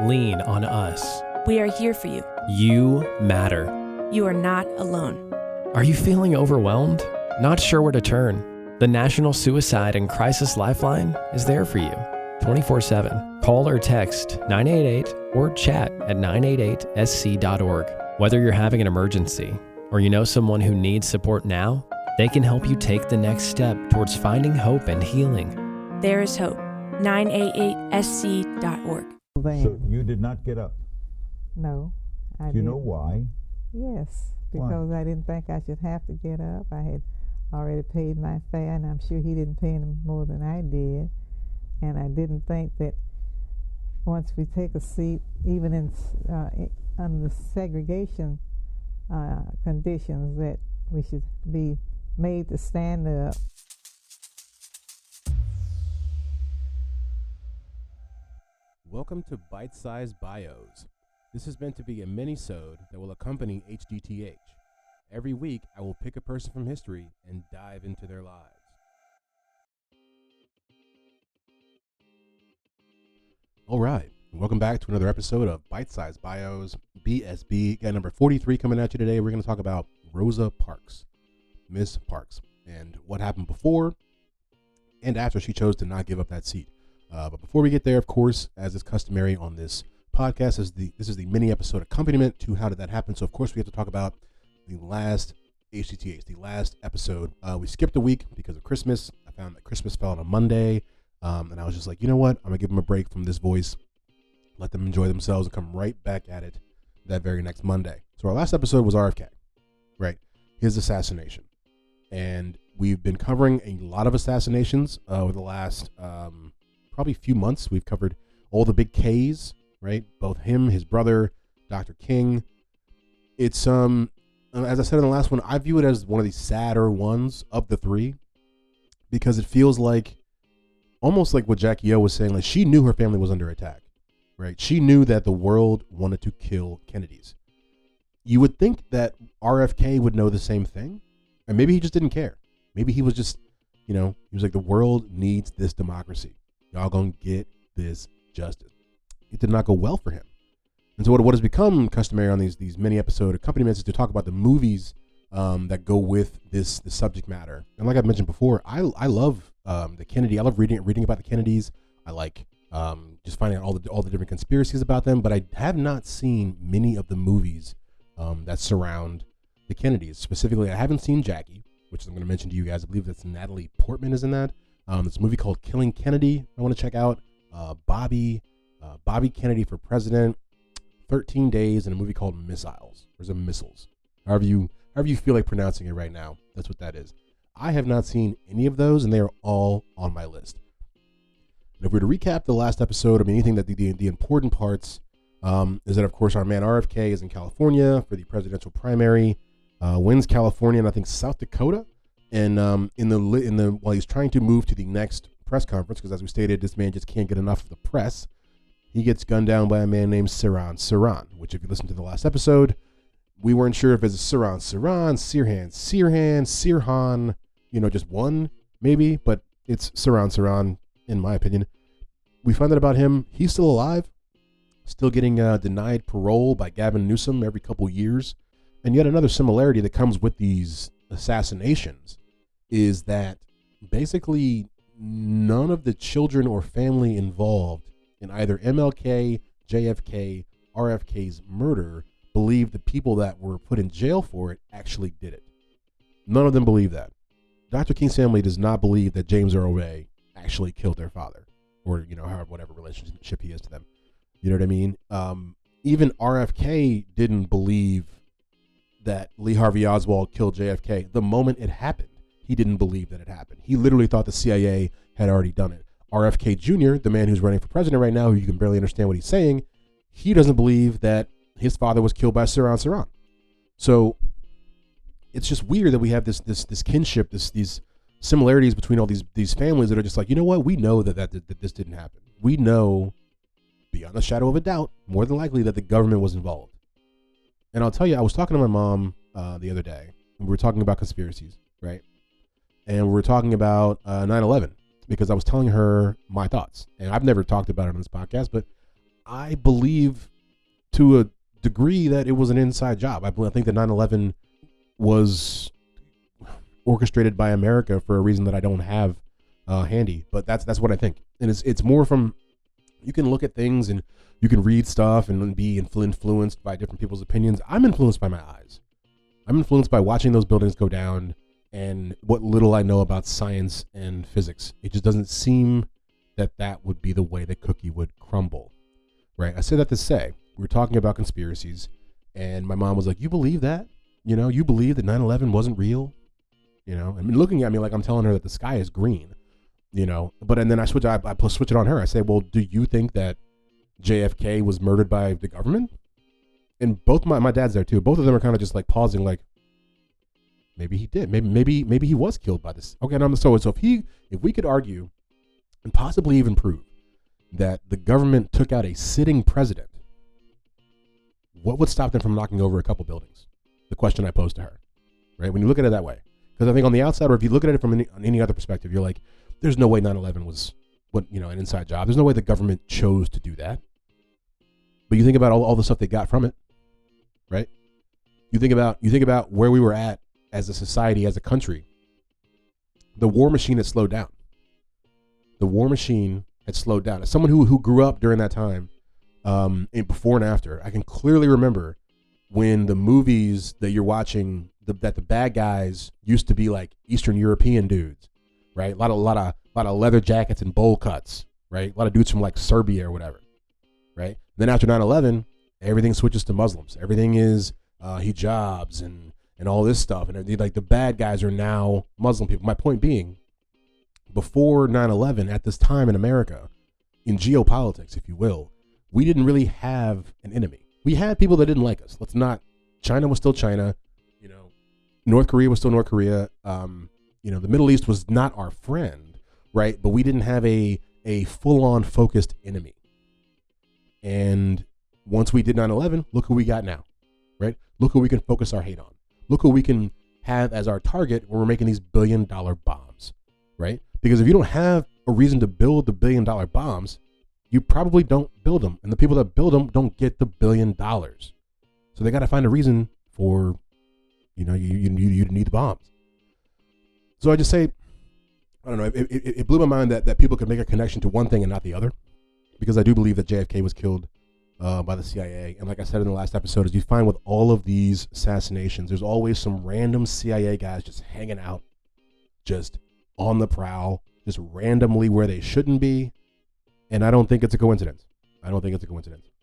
Lean on us. We are here for you. You matter. You are not alone. Are you feeling overwhelmed? Not sure where to turn? The National Suicide and Crisis Lifeline is there for you 24/7. Call or text 988 or chat at 988sc.org. Whether you're having an emergency or you know someone who needs support now, they can help you take the next step towards finding hope and healing. There is hope. 988sc.org. So you did not get up? No, I didn't. Do you know why? Yes, Why? because I didn't think I should have to get up. I had already paid my fare, and I'm sure he didn't pay any more than I did. And I didn't think that once we take a seat, even in under the segregation conditions, that we should be made to stand up. Welcome to Bite Size Bios. This is meant to be a mini-sode that will accompany HDTH. Every week, I will pick a person from history and dive into their lives. All right, welcome back to another episode of Bite Size Bios, BSB. Got number 43 coming at you today. We're going to talk about Rosa Parks, Miss Parks, and what happened before and after she chose to not give up that seat. But before we get there, of course, as is customary on this podcast, this is the mini episode accompaniment to How Did That Happen? So, of course, we have to talk about the last HCTH, the last episode. We skipped a week because of Christmas. I found that Christmas fell on a Monday, and I was just like, you know what? I'm going to give them a break from this voice, let them enjoy themselves, and come right back at it that very next Monday. So our last episode was RFK, right? His assassination. And we've been covering a lot of assassinations over the last probably few months. We've covered all the big Ks, right? Both him, his brother, Dr. King. It's as I said in the last one, I view it as one of the sadder ones of the three, because it feels like almost like what Jackie O was saying, like she knew her family was under attack, right? She knew that the world wanted to kill Kennedys. You would think that RFK would know the same thing, or maybe he just didn't care. Maybe he was just, he was like, the world needs this democracy. Y'all gonna get this justice. It did not go well for him. And so what has become customary on these mini episode accompaniments is to talk about the movies that go with this subject matter. And like I mentioned before, I love the Kennedy. I love reading about the Kennedys. I like just finding out all the different conspiracies about them. But I have not seen many of the movies that surround the Kennedys. Specifically, I haven't seen Jackie, which I'm going to mention to you guys. I believe that's Natalie Portman is in that. There's a movie called Killing Kennedy I want to check out. Bobby Kennedy for President, 13 Days, and a movie called Missiles. There's Missiles. However you feel like pronouncing it right now, that's what that is. I have not seen any of those, and they are all on my list. And if we were to recap the last episode, anything that the important parts is that, of course, our man RFK is in California for the presidential primary, wins California and I think South Dakota. And while he's trying to move to the next press conference, because as we stated, this man just can't get enough of the press, he gets gunned down by a man named Sirhan, which if you listen to the last episode, we weren't sure if it's Sirhan, just one maybe, but it's Sirhan, in my opinion. We find out about him. He's still alive, still getting denied parole by Gavin Newsom every couple years. And yet another similarity that comes with these assassinations is that basically none of the children or family involved in either MLK, JFK, RFK's murder believe the people that were put in jail for it actually did it. None of them believe that. Dr. King's family does not believe that James Earl Ray actually killed their father, or whatever relationship he is to them. You know what I mean? Even RFK didn't believe that Lee Harvey Oswald killed JFK. The moment it happened, he didn't believe that it happened. He literally thought the CIA had already done it. RFK Jr., the man who's running for president right now, who you can barely understand what he's saying, he doesn't believe that his father was killed by Sirhan. So it's just weird that we have this kinship, these similarities between all these families that are just like, you know what? We know that this didn't happen. We know, beyond a shadow of a doubt, more than likely that the government was involved. And I'll tell you, I was talking to my mom the other day, and we were talking about conspiracies, right? And we were talking about 9/11, because I was telling her my thoughts. And I've never talked about it on this podcast, but I believe to a degree that it was an inside job. I think that 9/11 was orchestrated by America for a reason that I don't have handy, but that's what I think. And it's more from, you can look at things and you can read stuff and be influenced by different people's opinions. I'm influenced by my eyes. I'm influenced by watching those buildings go down and what little I know about science and physics. It just doesn't seem that would be the way the cookie would crumble, right? I say that to say, we were talking about conspiracies, and my mom was like, you believe that? You know, you believe that 9/11 wasn't real? You know, I mean, looking at me like I'm telling her that the sky is green, you know, and then I switch it on her. I say, well, do you think that JFK was murdered by the government? And both my dad's there too. Both of them are kind of just like pausing, like, maybe he did. Maybe he was killed by this. Okay, no, so if we could argue and possibly even prove that the government took out a sitting president, what would stop them from knocking over a couple buildings? The question I posed to her, right? When you look at it that way, because I think on the outside, or if you look at it from any other perspective, you're like, there's no way 9/11 was an inside job. There's no way the government chose to do that. But you think about all the stuff they got from it, right? You think about where we were at as a society, as a country. The war machine had slowed down. The war machine had slowed down. As someone who grew up during that time, and before and after, I can clearly remember when the movies that you're watching, that the bad guys used to be like Eastern European dudes, right? A lot of leather jackets and bowl cuts, right? A lot of dudes from like Serbia or whatever, right? Then after 9/11, everything switches to Muslims. Everything is hijabs and all this stuff, and like the bad guys are now Muslim people. My point being, before 9/11, at this time in America, in geopolitics, if you will, we didn't really have an enemy. We had people that didn't like us. China was still China, you know, North Korea was still North Korea. You know, the Middle East was not our friend, right? But we didn't have a full-on focused enemy. And once we did 9/11, look who we got now, right? Look who we can focus our hate on. Look who we can have as our target when we're making these billion-dollar bombs, right? Because if you don't have a reason to build the billion-dollar bombs, you probably don't build them. And the people that build them don't get the $1 billion. So they got to find a reason for, you need the bombs. So I just say, I don't know, it blew my mind that people could make a connection to one thing and not the other. Because I do believe that JFK was killed by the CIA. And like I said in the last episode, as you find with all of these assassinations, there's always some random CIA guys just hanging out, just on the prowl, just randomly where they shouldn't be. And I don't think it's a coincidence.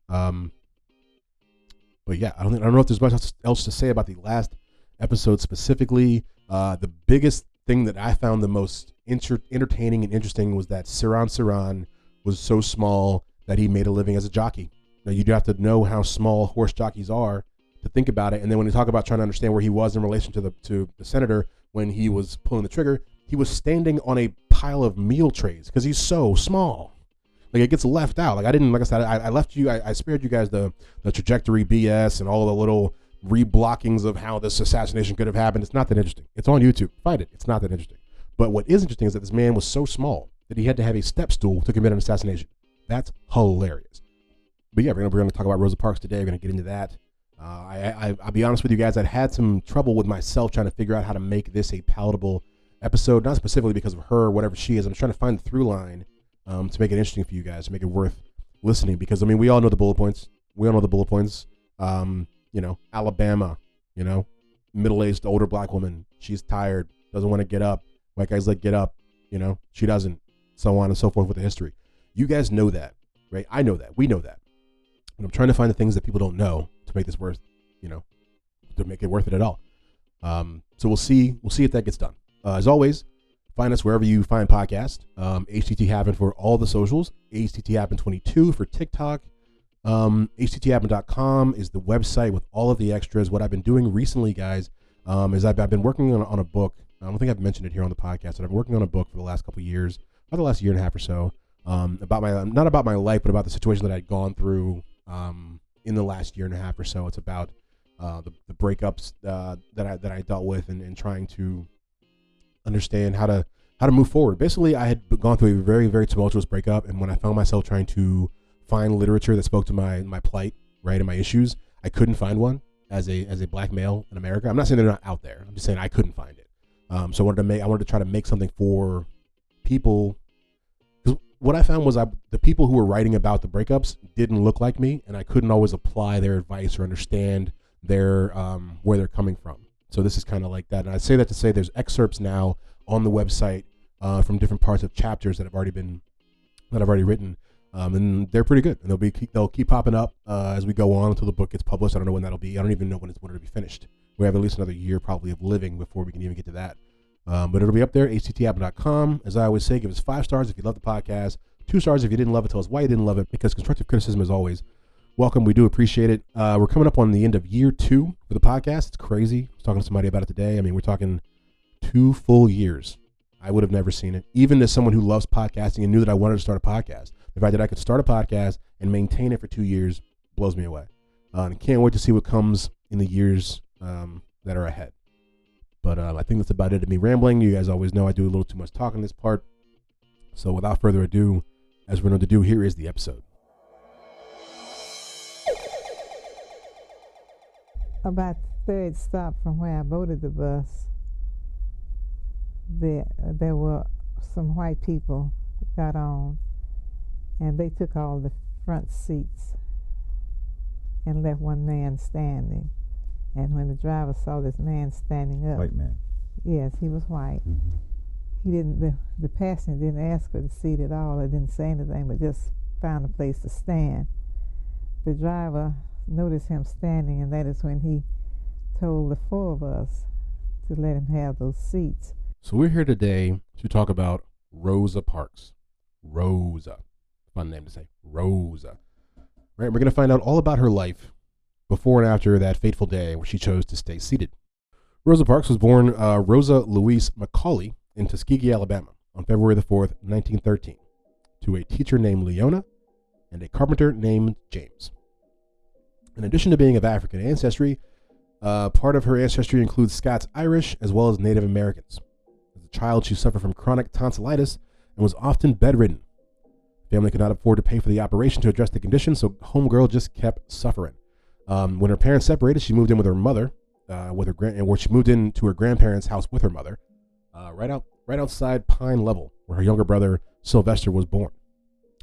But yeah, I don't know if there's much else to say about the last episode specifically. The biggest thing that I found the most entertaining and interesting was that Saran was so small that he made a living as a jockey. Now, you do have to know how small horse jockeys are to think about it. And then when you talk about trying to understand where he was in relation to the senator when he was pulling the trigger, he was standing on a pile of meal trays because he's so small. Like, it gets left out. I spared you guys the trajectory BS and all the little reblockings of how this assassination could have happened. It's not that interesting. It's on YouTube. Find it. It's not that interesting. But what is interesting is that this man was so small that he had to have a step stool to commit an assassination. That's hilarious. But yeah, we're going to talk about Rosa Parks today. We're going to get into that. I'll be honest with you guys. I had some trouble with myself trying to figure out how to make this a palatable episode, not specifically because of her or whatever she is. I'm trying to find the through line to make it interesting for you guys, to make it worth listening. Because, I mean, we all know the bullet points. Alabama, middle-aged older black woman. She's tired, doesn't want to get up. White guy's like, get up. She doesn't. So on and so forth with the history. You guys know that, right? I know that. We know that. And I'm trying to find the things that people don't know to make this worth, to make it worth it at all. So we'll see if that gets done. As always, find us wherever you find podcasts. HTT Happen for all the socials. HTT Happen 22 for TikTok. HTThappen.com is the website with all of the extras. What I've been doing recently, guys, is I've been working on a book. I don't think I've mentioned it here on the podcast, but I've been working on a book for the last couple of years, about the last year and a half or so, not about my life, but about the situation that I'd gone through in the last year and a half or so. It's about the breakups that I dealt with and trying to understand how to move forward. Basically, I had gone through a very, very tumultuous breakup, and when I found myself trying to find literature that spoke to my plight, right, and my issues. I couldn't find one as a black male in America. I'm not saying they're not out there. I'm just saying I couldn't find it. So I wanted to try to make something for people. Because what I found was the people who were writing about the breakups didn't look like me, and I couldn't always apply their advice or understand their where they're coming from. So this is kind of like that. And I say that to say there's excerpts now on the website from different parts of chapters that I've already written. And they're pretty good, and they'll keep popping up as we go on until the book gets published. I don't know when that'll be. I don't even know when it'll be finished. We have at least another year probably of living before we can even get to that. But it'll be up there, httapple.com. As I always say, give us 5 stars if you love the podcast, 2 stars if you didn't love it. Tell us why you didn't love it, because constructive criticism is always welcome. We do appreciate it. We're coming up on the end of year 2 for the podcast. It's crazy. I was talking to somebody about it today. I mean, we're talking 2 full years. I would have never seen it, even as someone who loves podcasting and knew that I wanted to start a podcast. The fact that I could start a podcast and maintain it for 2 years blows me away. And can't wait to see what comes in the years that are ahead. But I think that's about it of me rambling. You guys always know I do a little too much talking this part. So without further ado, as we're going to do, here is the episode. About the third stop from where I boarded the bus, there were some white people got on, and they took all the front seats and left one man standing. And when the driver saw this man standing up, White man. yes, he was white. Mm-hmm. He didn't. The passenger didn't ask for the seat at all. They didn't say anything, but just found a place to stand. The driver noticed him standing, and that is when he told the 4 of us to let him have those seats. So we're here today to talk about Rosa Parks. Rosa. Fun name to say. Rosa. Right, we're going to find out all about her life before and after that fateful day where she chose to stay seated. Rosa Parks was born Rosa Louise McCauley in Tuskegee, Alabama on February the 4th, 1913, to a teacher named Leona and a carpenter named James. In addition to being of African ancestry, part of her ancestry includes Scots-Irish as well as Native Americans. As a child, she suffered from chronic tonsillitis and was often bedridden. Family could not afford to pay for the operation to address the condition, so homegirl just kept suffering. When her parents separated, she moved in with her mother, where she moved into her grandparents' house with her mother, right outside Pine Level, where her younger brother Sylvester was born.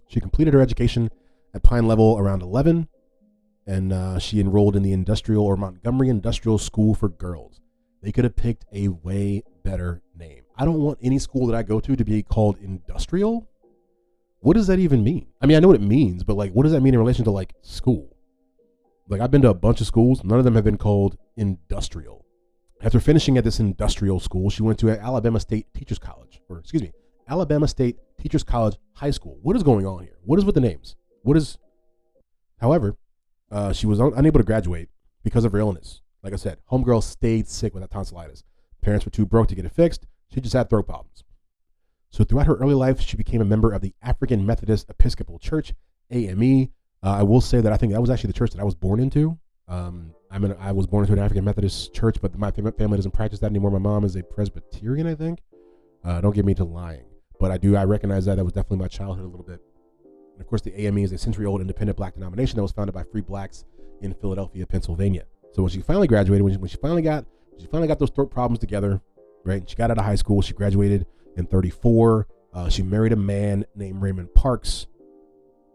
She completed her education at Pine Level around 11, and she enrolled in the Montgomery Industrial School for Girls. They could have picked a way better name. I don't want any school that I go to be called industrial. What does that even mean? I mean, I know what it means, but what does that mean in relation to school? I've been to a bunch of schools. None of them have been called industrial. After finishing at this industrial school, she went to Alabama State Teachers College, Alabama State Teachers College High School. What is going on here? What is with the names? However, she was unable to graduate because of her illness. Like I said, homegirl stayed sick with that tonsillitis. Parents were too broke to get it fixed. She just had throat problems. So throughout her early life, she became a member of the African Methodist Episcopal Church, AME. I will say that I think that was actually the church that I was born into. I was born into an African Methodist church, but my family doesn't practice that anymore. My mom is a Presbyterian, I think. Don't get me to lying, but I recognize that. That was definitely my childhood a little bit. And of course, the AME is a century-old independent black denomination that was founded by free blacks in Philadelphia, Pennsylvania. So when she finally graduated, when she finally got those throat problems together, right? And she got out of high school. She graduated in 34. She married a man named Raymond Parks.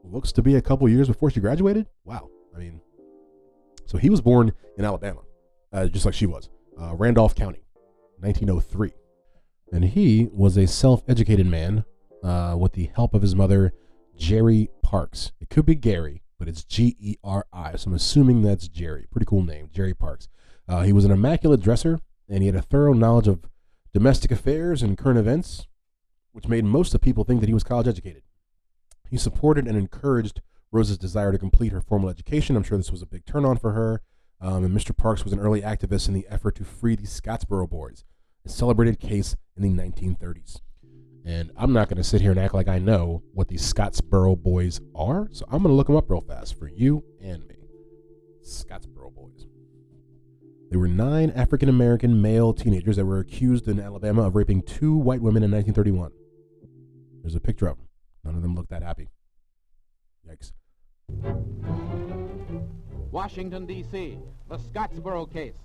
Looks to be a couple years before she graduated. Wow. I mean, so he was born in Alabama, just like she was, Randolph County, 1903. And he was a self-educated man with the help of his mother, Jerry Parks. It could be Gary, but it's Geri. So I'm assuming that's Jerry. Pretty cool name, Jerry Parks. He was an immaculate dresser, and he had a thorough knowledge of domestic affairs and current events, which made most of the people think that he was college educated. He supported and encouraged Rosa's desire to complete her formal education. I'm sure this was a big turn on for her. And Mr. Parks was an early activist in the effort to free the Scottsboro Boys, a celebrated case in the 1930s. And I'm not going to sit here and act like I know what these Scottsboro Boys are, so I'm going to look them up real fast for you and me. Scottsboro Boys. They were 9 African-American male teenagers that were accused in Alabama of raping 2 white women in 1931. There's a picture of them. None of them looked that happy. Yikes. Washington, D.C., the Scottsboro case.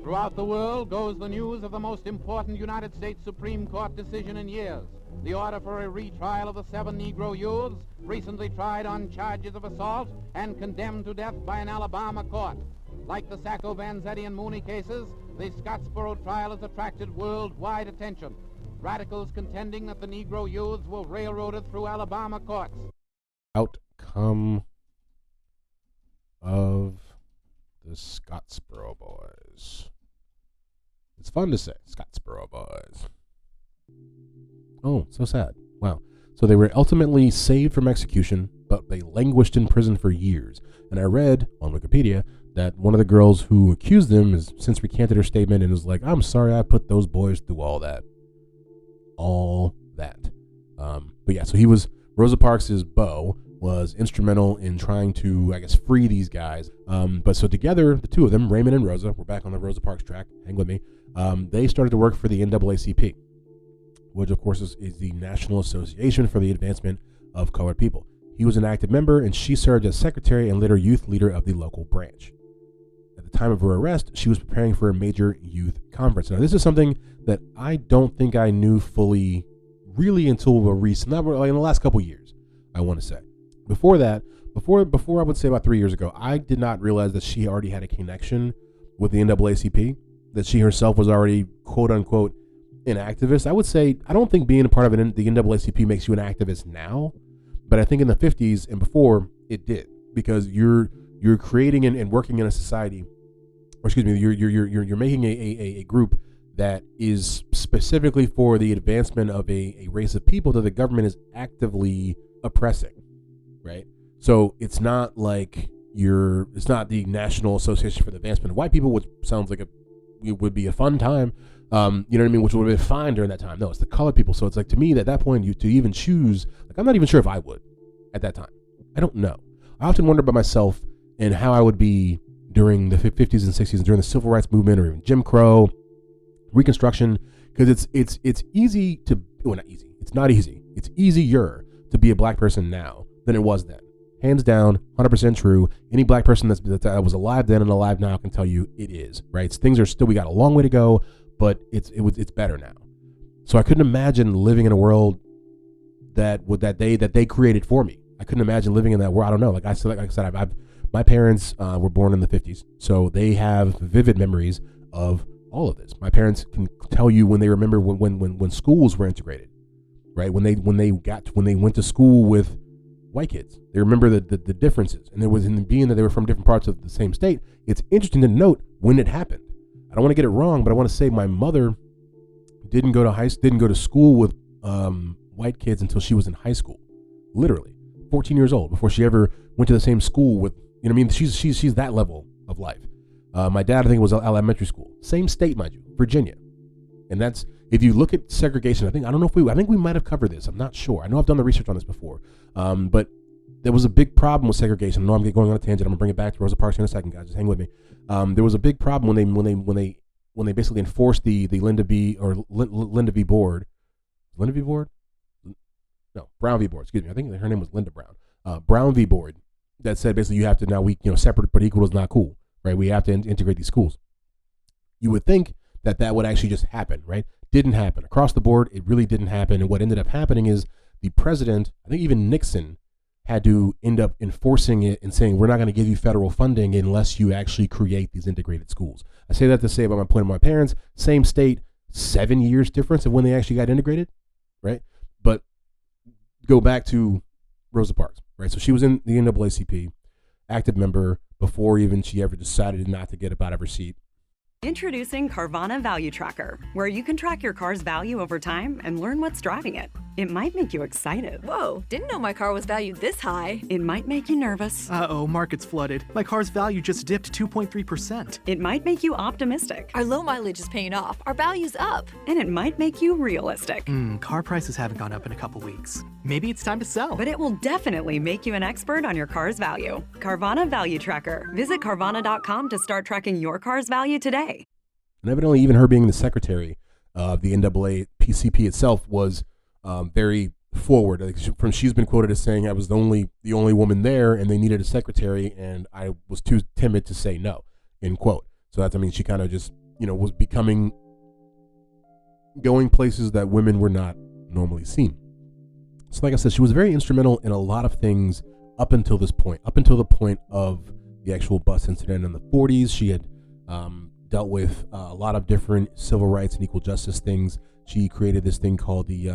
Throughout the world goes the news of the most important United States Supreme Court decision in years. The order for a retrial of the 7 Negro youths recently tried on charges of assault and condemned to death by an Alabama court. Like the Sacco, Vanzetti, and Mooney cases, the Scottsboro trial has attracted worldwide attention. Radicals contending that the Negro youths were railroaded through Alabama courts. Outcome of the Scottsboro boys. It's fun to say, Scottsboro boys. Oh, so sad. Wow. So they were ultimately saved from execution, but they languished in prison for years. And I read on Wikipedia that one of the girls who accused them has since recanted her statement and is like, I'm sorry I put those boys through all that. But yeah, so Rosa Parks' beau was instrumental in trying to, I guess, free these guys. But so together, the two of them, Raymond and Rosa, we're back on the Rosa Parks track, hang with me, they started to work for the NAACP, which of course is the National Association for the Advancement of Colored People. He was an active member, and she served as secretary and later youth leader of the local branch. At the time of her arrest, she was preparing for a major youth conference. Now, this is something that I don't think I knew fully really until in the last couple years, I want to say. Before that, before I would say about 3 years ago, I did not realize that she already had a connection with the NAACP, that she herself was already, quote unquote, an activist. I would say, I don't think being a part of the NAACP makes you an activist now, but I think in the 50s and before it did, because you're creating and working in a society, or excuse me, you're making a group that is specifically for the advancement of a race of people that the government is actively oppressing, right? So it's not like it's not the National Association for the Advancement of White People, which sounds like it would be a fun time, you know what I mean, which would have been fine during that time. No, it's the colored people. So it's like, to me, at that point, to even choose, like, I'm not even sure if I would at that time. I don't know. I often wonder about myself and how I would be during the 50s and 60s, and during the Civil Rights Movement, or even Jim Crow, Reconstruction, because it's easy to, well, not easy. It's not easy. It's easier to be a black person now than it was then. Hands down, 100% true. Any black person that was alive then and alive now can tell you it is, right? Things are still, we got a long way to go, but it's better now. So I couldn't imagine living in a world that they created for me. I couldn't imagine living in that world. I don't know. Like I said, my parents were born in the 50s, so they have vivid memories of all of this. My parents can tell you when they remember when schools were integrated, right? When they went to school with white kids, they remember the differences. And there was, in being that they were from different parts of the same state, it's interesting to note when it happened. I don't want to get it wrong, but I want to say my mother didn't go to school with white kids until she was in high school, literally 14 years old, before she ever went to the same school with, you know what I mean? She's that level of life. My dad, I think, was elementary school, same state, mind you, Virginia. And that's, if you look at segregation, I think we might have covered this. I'm not sure. I know I've done the research on this before. But there was a big problem with segregation. I know I'm going on a tangent. I'm gonna bring it back to Rosa Parks in a second, guys. Just hang with me. There was a big problem when they basically enforced the Linda V board. Linda V board? No, Brown v board. Excuse me. I think her name was Linda Brown. Brown v board, that said basically you have to now, separate but equal is not cool, right? We have to integrate these schools. You would think that would actually just happen, right? Didn't happen. Across the board, it really didn't happen. And what ended up happening is the president, I think even Nixon, had to end up enforcing it and saying, we're not going to give you federal funding unless you actually create these integrated schools. I say that to say about my point of my parents, same state, 7 years difference of when they actually got integrated, right? But go back to Rosa Parks, right? So she was in the NAACP, active member, before even she ever decided not to get up out of her seat. Introducing Carvana Value Tracker, where you can track your car's value over time and learn what's driving it. It might make you excited. Whoa, didn't know my car was valued this high. It might make you nervous. Uh-oh, market's flooded. My car's value just dipped 2.3%. It might make you optimistic. Our low mileage is paying off. Our value's up. And it might make you realistic. Car prices haven't gone up in a couple weeks. Maybe it's time to sell. But it will definitely make you an expert on your car's value. Carvana Value Tracker. Visit Carvana.com to start tracking your car's value today. And evidently, even her being the secretary of the NAACP itself was very forward. Like she's been quoted as saying, "I was the only woman there, and they needed a secretary, and I was too timid to say no." End quote. So that's, I mean, she kind of just, was going places that women were not normally seen. So like I said, she was very instrumental in a lot of things up until this point, up until the point of the actual bus incident in the 40s. She had dealt with a lot of different civil rights and equal justice things. She created this thing called the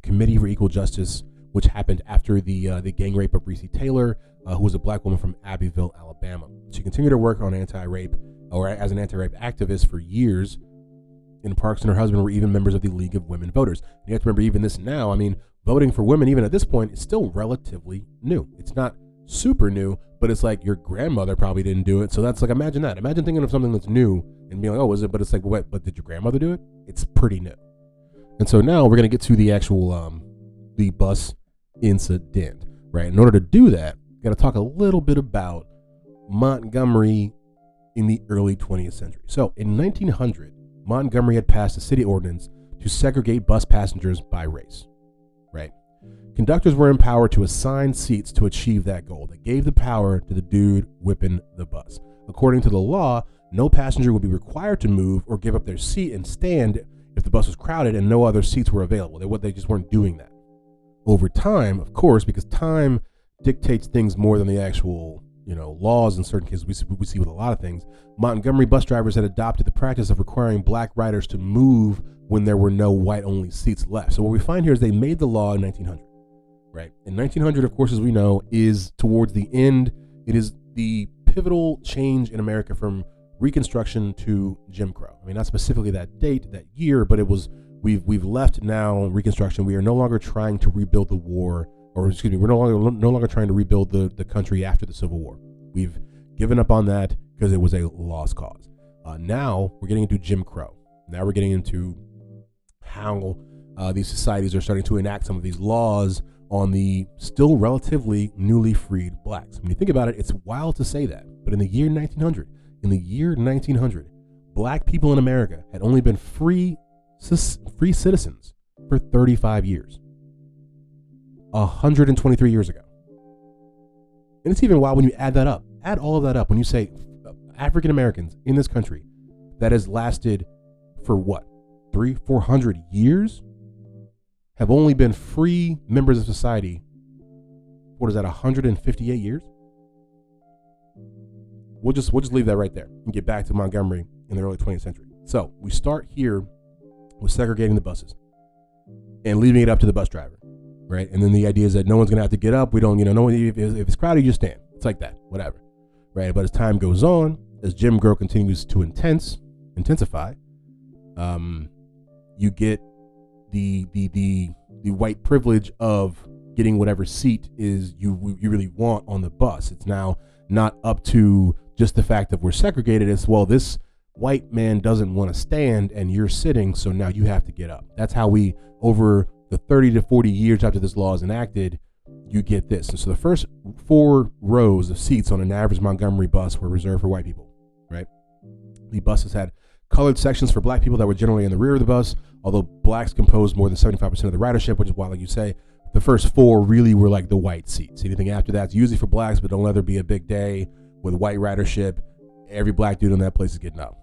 Committee for Equal Justice, which happened after the gang rape of Breonna Taylor, who was a black woman from Abbeville, Alabama. She continued to work on anti-rape, or as an anti-rape activist for years. And Parks and her husband were even members of the League of Women Voters. And you have to remember, even this now, I mean, voting for women, even at this point, is still relatively new. It's not super new, but it's like your grandmother probably didn't do it. So that's like, imagine that. Imagine thinking of something that's new and being like, oh, is it? But it's like, what? But did your grandmother do it? It's pretty new. And so now we're going to get to the actual the bus incident, right? In order to do that, got to talk a little bit about Montgomery in the early 20th century. So in 1900, Montgomery had passed a city ordinance to segregate bus passengers by race, right? Conductors were empowered to assign seats to achieve that goal. They gave the power to the dude whipping the bus. According to the law, no passenger would be required to move or give up their seat and stand if the bus was crowded and no other seats were available. They just weren't doing that. Over time, of course, because time dictates things more than the actual, laws in certain cases. We see with a lot of things. Montgomery bus drivers had adopted the practice of requiring black riders to move when there were no white-only seats left. So what we find here is they made the law in 1900, right? In 1900, of course, as we know, is towards the end. It is the pivotal change in America from Reconstruction to Jim Crow. I mean, not specifically that date, that year, but it was, we've left now Reconstruction. We are no longer trying to rebuild the war, or excuse me, we're no longer trying to rebuild the country after the Civil War. We've given up on that because it was a lost cause. Now we're getting into Jim Crow. Now we're getting into how these societies are starting to enact some of these laws on the still relatively newly freed blacks. When you think about it, it's wild to say that, but in the year 1900, black people in America had only been free citizens for 35 years. 123 years ago. And it's even wild when you add that up. Add all of that up. When you say African Americans in this country, that has lasted for what? 300-400 years? Have only been free members of society. What is that, 158 years? We'll just leave that right there and get back to Montgomery in the early 20th century. So we start here with segregating the buses and leaving it up to the bus driver, right? And then the idea is that no one's going to have to get up. We don't, no one, if it's crowded, you just stand. It's like that, whatever, right? But as time goes on, as Jim Crow continues to intensify, you get the white privilege of getting whatever seat is you really want on the bus. It's now not up to just the fact that we're segregated. It's, well, this white man doesn't want to stand and you're sitting, so now you have to get up. That's how we, over the 30 to 40 years after this law is enacted, you get this. And so the first 4 rows of seats on an average Montgomery bus were reserved for white people, right? The buses had colored sections for black people that were generally in the rear of the bus, although blacks composed more than 75% of the ridership, which is why, like you say, the first 4 really were like the white seats. Anything after that's usually for blacks, but don't let there be a big day with white ridership. Every black dude in that place is getting up,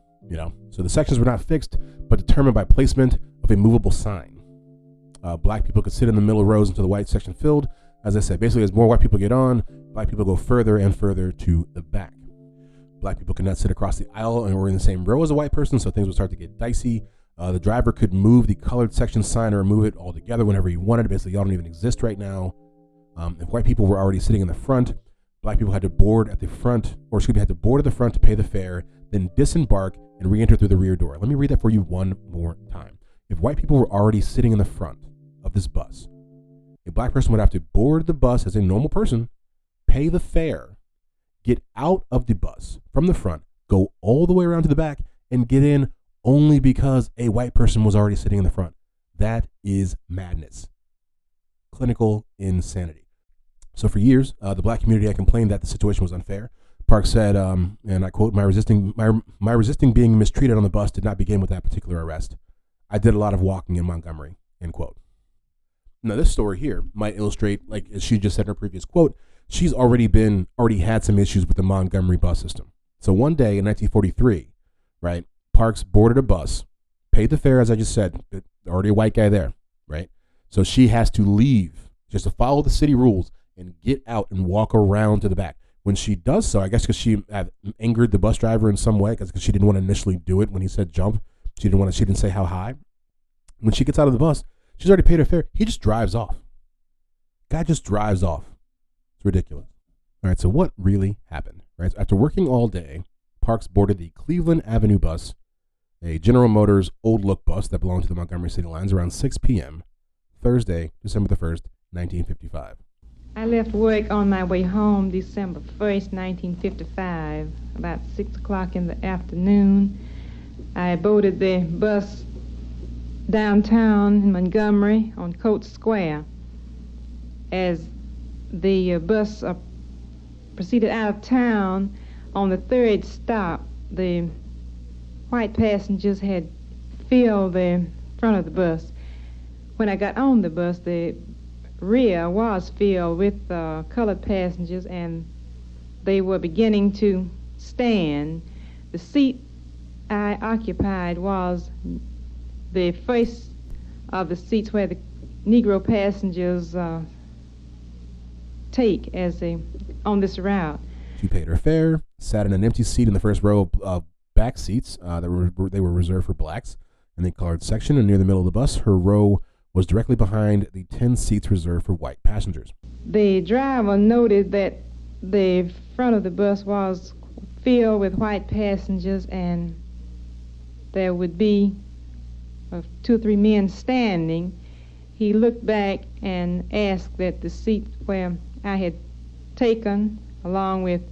So the sections were not fixed, but determined by placement of a movable sign. Black people could sit in the middle rows until the white section filled. As I said, basically as more white people get on, black people go further and further to the back. Black people could not sit across the aisle or in the same row as a white person, so things would start to get dicey. The driver could move the colored section sign or remove it altogether whenever he wanted. Basically, y'all don't even exist right now. If white people were already sitting in the front, black people had to board at the front, had to board at the front to pay the fare, then disembark and re-enter through the rear door. Let me read that for you one more time. If white people were already sitting in the front of this bus, a black person would have to board the bus as a normal person, pay the fare, get out of the bus from the front, go all the way around to the back, and get in only because a white person was already sitting in the front. That is madness. Clinical insanity. So for years, the black community had complained that the situation was unfair. Parks said, and I quote, my resisting being mistreated on the bus did not begin with that particular arrest. I did a lot of walking in Montgomery, end quote. Now, this story here might illustrate, like as she just said in her previous quote, she's already had some issues with the Montgomery bus system. So one day in 1943, right, Parks boarded a bus, paid the fare, as I just said, already a white guy there, right? So she has to leave just to follow the city rules and get out and walk around to the back. When she does so, I guess because she had angered the bus driver in some way, because she didn't want to initially do it when he said jump. She didn't say how high. When she gets out of the bus, she's already paid her fare. He just drives off. Guy just drives off. It's ridiculous. All right, so what really happened? Right, after working all day, Parks boarded the Cleveland Avenue bus, a General Motors old look bus that belonged to the Montgomery City Lines, around 6 p.m. Thursday, December the 1st, 1955. I left work on my way home December 1st, 1955, about 6 o'clock in the afternoon. I boarded the bus downtown in Montgomery on Coates Square. As the bus proceeded out of town, on the third stop, the white passengers had filled the front of the bus. When I got on the bus, the rear was filled with colored passengers, and they were beginning to stand. The seat I occupied was the first of the seats where the Negro passengers take as they on this route. She paid her fare, sat in an empty seat in the first row of back seats they were reserved for blacks in the colored section, and near the middle of the bus, her row was directly behind the 10 seats reserved for white passengers. The driver noted that the front of the bus was filled with white passengers, and there would be 2 or 3 men standing. He looked back and asked that the seat where I had taken, along with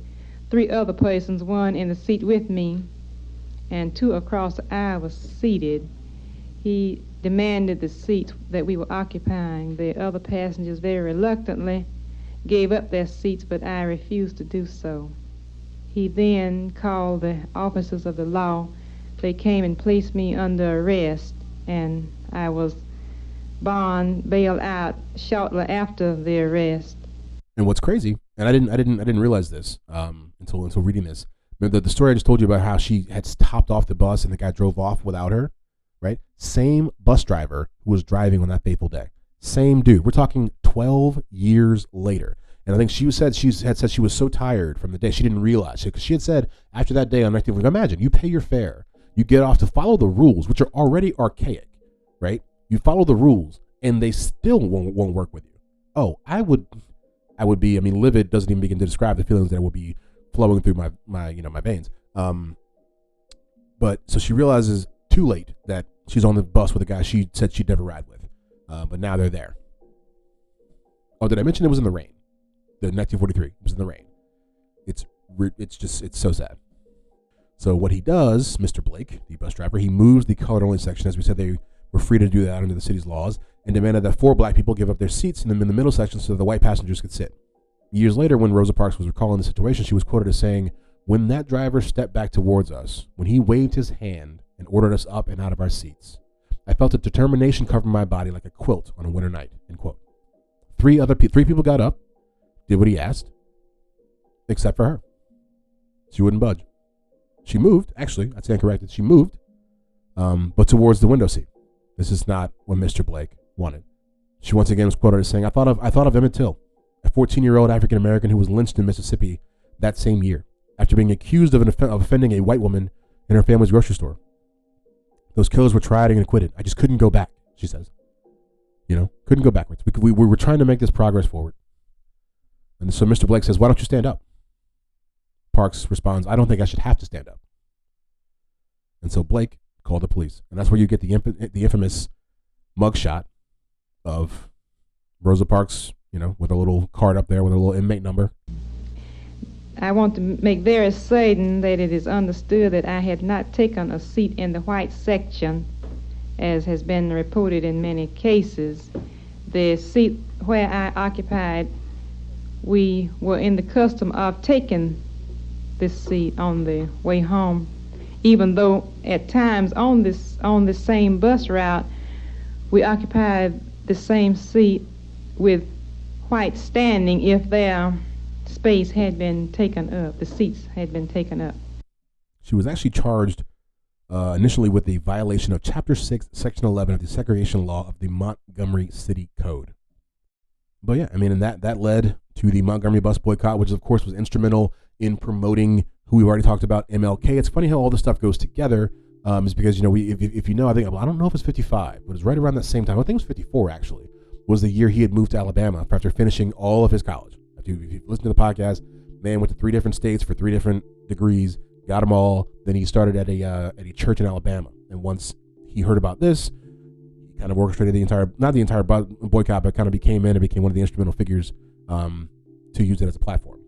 3 other persons, one in the seat with me and 2 across the aisle, was seated. He demanded the seats that we were occupying. The other passengers very reluctantly gave up their seats, but I refused to do so. He then called the officers of the law. They came and placed me under arrest, and I was bailed out shortly after the arrest. And what's crazy, and I didn't realize this until reading this. Remember the story I just told you about how she had hopped off the bus and the guy drove off without her, right? Same bus driver who was driving on that fateful day. Same dude. We're talking 12 years later. And I think she had said she was so tired from the day she didn't realize it, because she had said after that day on 19, imagine you pay your fare, you get off to follow the rules, which are already archaic, right? You follow the rules, and they still won't work with you. Oh, I would be. I mean, livid doesn't even begin to describe the feelings that would be flowing through my veins. But so she realizes too late that she's on the bus with a guy she said she'd never ride with, but now they're there. Oh, did I mention it was in the rain? The 1943 was in the rain. It's so sad. So what he does, Mr. Blake, the bus driver, he moves the colored-only section. As we said, they were free to do that under the city's laws, and demanded that 4 black people give up their seats in the middle section so the white passengers could sit. Years later, when Rosa Parks was recalling the situation, she was quoted as saying, "When that driver stepped back towards us, when he waved his hand and ordered us up and out of our seats, I felt a determination cover my body like a quilt on a winter night." End quote. 3 people got up, did what he asked, except for her. She wouldn't budge. She moved, actually, I'd stand corrected. She moved, but towards the window seat. This is not what Mr. Blake wanted. She once again was quoted as saying, I thought of Emmett Till, a 14-year-old African-American who was lynched in Mississippi that same year after being accused of offending a white woman in her family's grocery store. Those killers were tried and acquitted. I just couldn't go back, she says. Couldn't go backwards. We were trying to make this progress forward. And so Mr. Blake says, why don't you stand up? Parks responds, I don't think I should have to stand up. And so Blake called the police. And that's where you get the infamous mugshot of Rosa Parks, with a little card up there with a little inmate number. I want to make very certain that it is understood that I had not taken a seat in the white section, as has been reported in many cases. The seat where I occupied, we were in the custom of taking this seat on the way home, even though at times on this same bus route we occupied the same seat with white standing if their space had been taken up, the seats had been taken up. She was actually charged initially with the violation of Chapter 6, Section 11 of the segregation law of the Montgomery City Code. But yeah, I mean, and that led to the Montgomery bus boycott, which of course was instrumental in promoting who we've already talked about, MLK. It's funny how all this stuff goes together. Is because, you know, if you know, I don't know if it's 55, but it's right around that same time. I think it was 54 actually, was the year he had moved to Alabama after finishing all of his college. If you listen to the podcast, man went to 3 different states for 3 different degrees, got them all. Then he started at a church in Alabama. And once he heard about this, he kind of orchestrated not the entire boycott, but kind of became one of the instrumental figures to use it as a platform.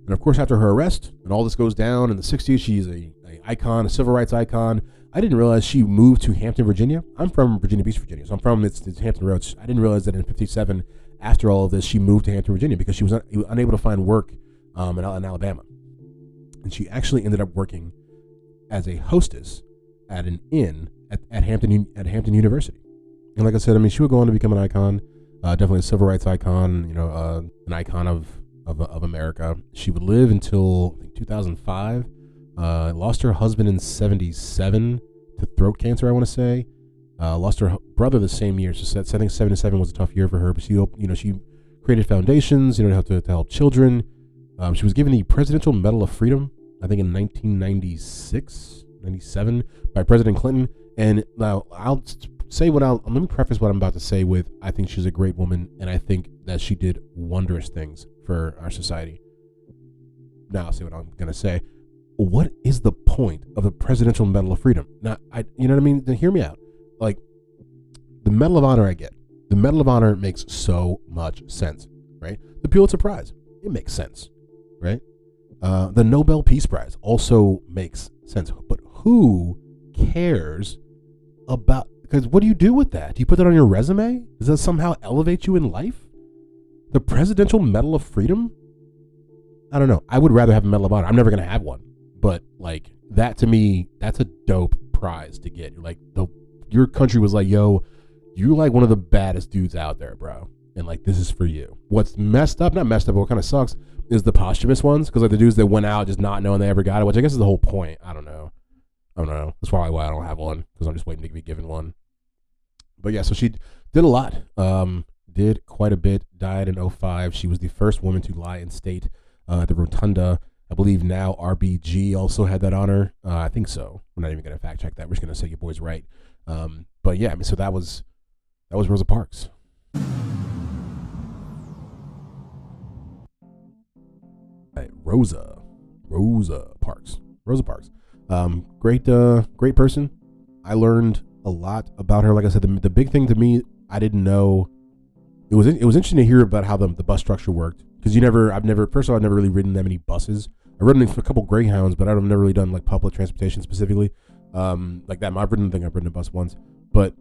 And of course, after her arrest and all this goes down in the 60s, she's a icon, a civil rights icon. I didn't realize she moved to Hampton, Virginia. I'm from Virginia Beach, Virginia, so I'm from it's Hampton Roads. I didn't realize that in 57, after all of this, she moved to Hampton, Virginia because she was unable to find work in Alabama. And she actually ended up working as a hostess at an inn at Hampton University. And like I said, I mean, she would go on to become an icon, definitely a civil rights icon, you know, an icon of America. She would live until, I think, 2005. Lost her husband in 77 to throat cancer, I want to say. Lost her brother the same year. So I think 77 was a tough year for her. But she created foundations, you know, to help children. She was given the Presidential Medal of Freedom, I think in 1996, 97, by President Clinton. And now let me preface what I'm about to say with, I think she's a great woman, and I think that she did wondrous things for our society. Now I'll say what I'm going to say. What is the point of the Presidential Medal of Freedom? Now, you know what I mean? Then hear me out. Like, the Medal of Honor I get. The Medal of Honor makes so much sense, right? The Pulitzer Prize, it makes sense, right? The Nobel Peace Prize also makes sense. But who cares about, because what do you do with that? Do you put that on your resume? Does that somehow elevate you in life? The Presidential Medal of Freedom? I don't know. I would rather have a Medal of Honor. I'm never going to have one. But like, that to me, that's a dope prize to get. Like, your country was like, yo, you're like one of the baddest dudes out there, bro. And like, this is for you. What's messed up, not messed up, but what kind of sucks is the posthumous ones. Because like the dudes that went out just not knowing they ever got it, which I guess is the whole point. I don't know. That's probably why I don't have one, because I'm just waiting to be given one. But yeah, so she did a lot. Did quite a bit. Died in 2005. She was the first woman to lie in state at the Rotunda. I believe now RBG also had that honor. I think so. We're not even going to fact check that. We're just going to say your boy's right. But yeah, I mean, so that was Rosa Parks. Right, Rosa Parks. Great person. I learned a lot about her. Like I said, the big thing to me, I didn't know. It was interesting to hear about how the bus structure worked, because I've never really ridden that many buses. I've ridden a couple Greyhounds, but I've never really done like public transportation specifically, like that. I've ridden a bus once, but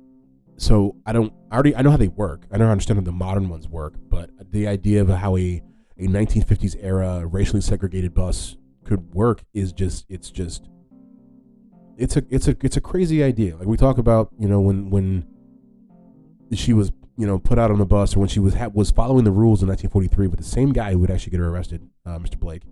so I know how they work. I don't understand how the modern ones work, but the idea of how a 1950s era racially segregated bus could work is it's a crazy idea. Like we talk about, you know, when she was, you know, put out on the bus, or when she was following the rules in 1943 with the same guy who would actually get her arrested, Mr. Blake.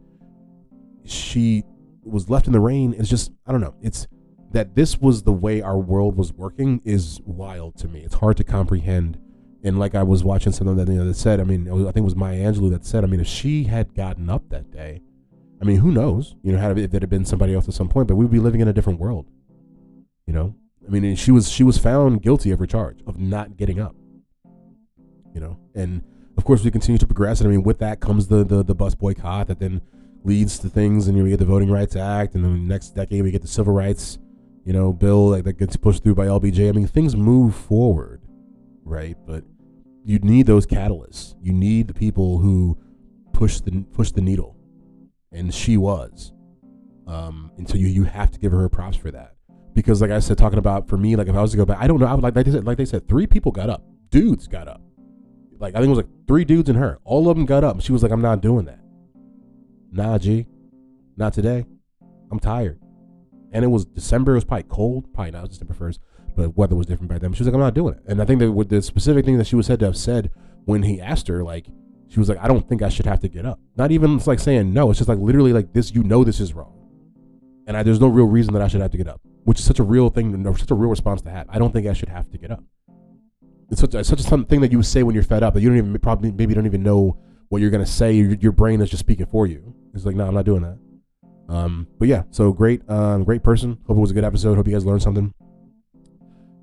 She was left in the rain. It's just, I don't know. It's that this was the way our world was working is wild to me. It's hard to comprehend. And like I was watching something that said, I mean, I think it was Maya Angelou that said, I mean, if she had gotten up that day, I mean, who knows? You know, if it had been somebody else at some point, but we'd be living in a different world. You know, I mean, she was found guilty of her charge of not getting up. You know, and of course we continue to progress. And I mean, with that comes the bus boycott that then leads to things, and we get the Voting Rights Act, and then the next decade we get the Civil Rights, you know, bill that gets pushed through by LBJ. I mean, things move forward, right? But you need those catalysts. You need the people who push the needle, and she was. And so you have to give her props for that, because like I said, talking about, for me, like if I was to go back, I don't know. I would like they said, 3 people got up. Dudes got up. Like I think it was like 3 dudes and her. All of them got up, and she was like, "I'm not doing that. Nah, G, not today. I'm tired." And it was December. It was probably cold. Probably not. It was December 1st. but weather was different back then. She was like, I'm not doing it. And I think that with the specific thing that she was said to have said when he asked her, like, she was like, I don't think I should have to get up. Not even it's like saying no. It's just like literally like this, this is wrong. And there's no real reason that I should have to get up, which is such a real thing, such a real response to have. I don't think I should have to get up. It's such a something that you would say when you're fed up that you don't even maybe don't even know what you're gonna say. Your brain is just speaking for you. It's like, no, I'm not doing that. But yeah, so great person. Hope it was a good episode. Hope you guys learned something.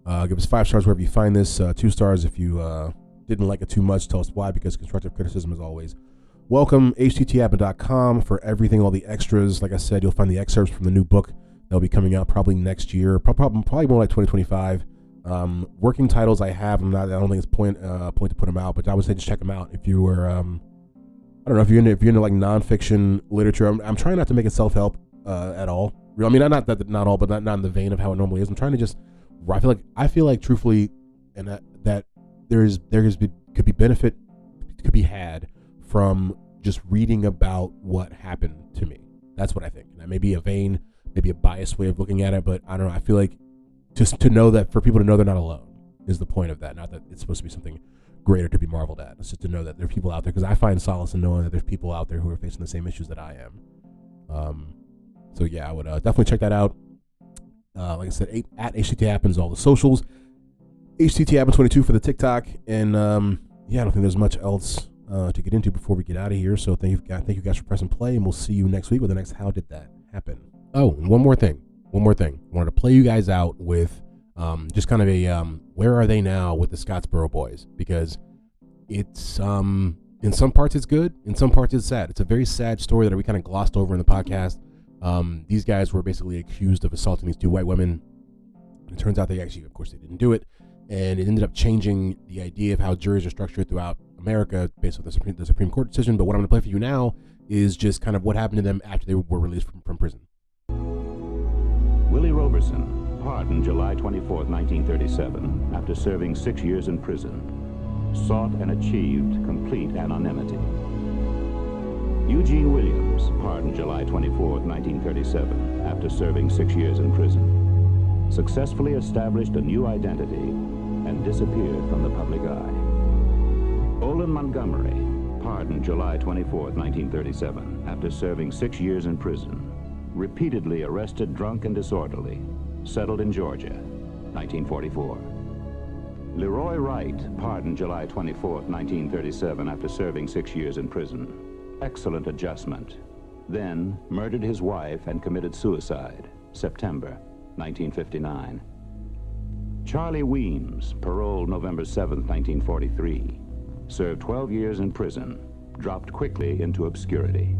Give us 5 stars wherever you find this. 2 stars if you didn't like it too much. Tell us why, because constructive criticism is always welcome. HTTadmin.com for everything, all the extras. Like I said, you'll find the excerpts from the new book that'll be coming out probably next year, probably more like 2025. Working titles I have. I don't think it's point to put them out, but I would say just check them out if you were. I don't know if you're into like nonfiction literature. I'm trying not to make it self-help at all. I mean, not all, but not in the vein of how it normally is. I'm trying to just. I feel like truthfully, and that could be benefit could be had from just reading about what happened to me. That's what I think. That may be a vain, maybe a biased way of looking at it, but I don't know. I feel like just to know that, for people to know they're not alone is the point of that. Not that it's supposed to be something greater to be marveled at. It's just to know that there are people out there, because I find solace in knowing that there's people out there who are facing the same issues that I am. So yeah, I would definitely check that out. Like I said, at HTT Happens, all the socials. HTT Happens 22 for the TikTok, and yeah, I don't think there's much else to get into before we get out of here. So thank you guys for pressing play, and we'll see you next week with the next How Did That Happen? Oh, and one more thing. I wanted to play you guys out with just kind of a where are they now with the Scottsboro boys, because it's in some parts it's good, in some parts it's sad. It's a very sad story that we kind of glossed over in the podcast. These guys were basically accused of assaulting these 2 white women. It turns out they didn't do it, and it ended up changing the idea of how juries are structured throughout America based on the Supreme Court decision. But what I'm going to play for you now is just kind of what happened to them after they were released from prison. Willie Roberson, pardoned July 24, 1937, after serving 6 years in prison, sought and achieved complete anonymity. Eugene Williams, pardoned July 24, 1937, after serving 6 years in prison, successfully established a new identity and disappeared from the public eye. Olin Montgomery, pardoned July 24, 1937, after serving 6 years in prison, repeatedly arrested drunk and disorderly, settled in Georgia, 1944. Leroy Wright, pardoned July 24, 1937, after serving 6 years in prison. Excellent adjustment. Then murdered his wife and committed suicide, September 1959. Charlie Weems, paroled November 7, 1943, served 12 years in prison, dropped quickly into obscurity.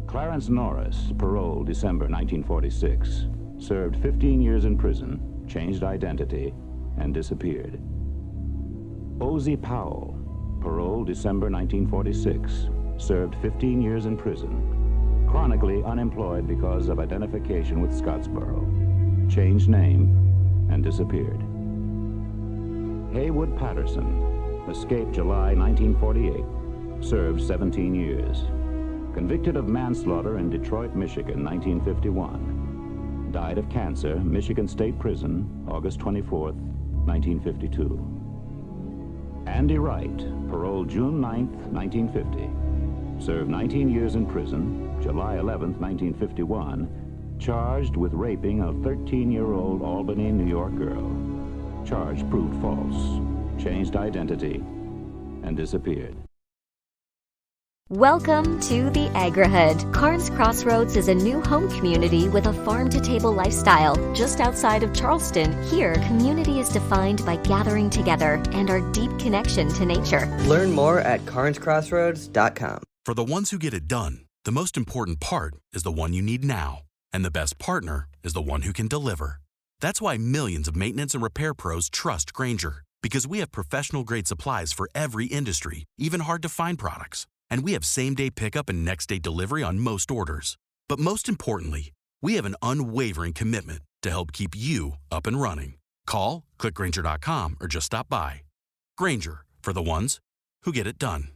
Clarence Norris, paroled December 1946, served 15 years in prison, changed identity, and disappeared. Ozzie Powell, paroled December 1946, served 15 years in prison, chronically unemployed because of identification with Scottsboro, changed name, and disappeared. Haywood Patterson, escaped July 1948, served 17 years. Convicted of manslaughter in Detroit, Michigan, 1951. Died of cancer, Michigan State Prison, August 24, 1952. Andy Wright, paroled June 9, 1950. Served 19 years in prison, July 11, 1951, charged with raping a 13-year-old Albany, New York girl. Charge proved false, changed identity, and disappeared. Welcome to the Agri-Hood. Carnes Crossroads is a new home community with a farm-to-table lifestyle. Just outside of Charleston, here, community is defined by gathering together and our deep connection to nature. Learn more at carnescrossroads.com. For the ones who get it done, the most important part is the one you need now. And the best partner is the one who can deliver. That's why millions of maintenance and repair pros trust Grainger, because we have professional-grade supplies for every industry, even hard-to-find products. And we have same-day pickup and next-day delivery on most orders. But most importantly, we have an unwavering commitment to help keep you up and running. Call, click Grainger.com, or just stop by. Grainger, for the ones who get it done.